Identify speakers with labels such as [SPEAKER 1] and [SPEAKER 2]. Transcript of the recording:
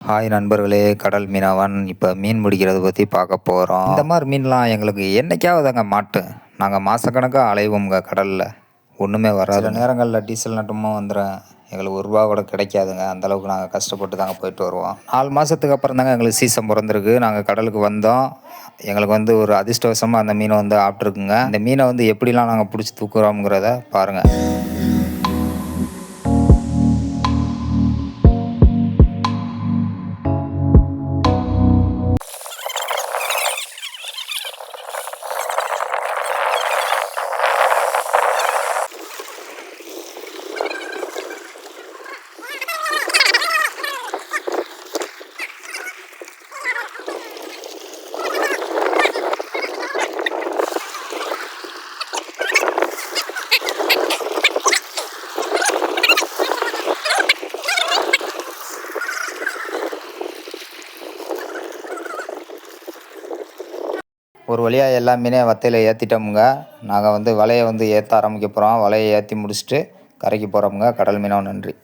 [SPEAKER 1] Hi நண்பர்களே! கடல் மீனவன். இப்போ மீன் பிடிக்கிறத பத்தி பார்க்க போறோம். இந்த மாரி மீன்லாம் எங்களுக்கு என்னைக்காவதுங்க மாட்டும். நாங்க மாசக்கணக்கா அலைவோம்ங்க கடல்ல. ஒண்ணுமே வராது. சில நேரங்கள்ல டீசல் நட்டமும் வந்துரும். எங்களுக்கு ரூ. 1 கூட கிடைக்காதுங்க. அந்த அளவுக்கு நாங்க கஷ்டப்பட்டு தாங்க போயிட்டு வருவோம். 4 மாசத்துக்கு அப்புறம் தாங்க எங்களுக்கு சீசன் பொறந்திருக்கு. நாங்க கடலுக்கு வந்தோம். எங்களுக்கு வந்து ஒரு அதிர்ஷ்டவசமா அந்த மீன வந்து ஆப்ட்டுருக்குங்க. இந்த மீன வந்து எப்படிலாம் நாங்க புடிச்சு தூக்குறோம்ங்கிறத பாருங்க. ஒரு வழியா எல்லா மீனையும் வத்தையில ஏத்திட்டோமுங்க. நாங்க வந்து வலைய வந்து ஏத்த ஆரம்பிக்க போறோம். வலைய ஏத்தி முடிச்சுட்டு கரைக்கு போறோமுங்க. கடல் மீனவன் நன்றி.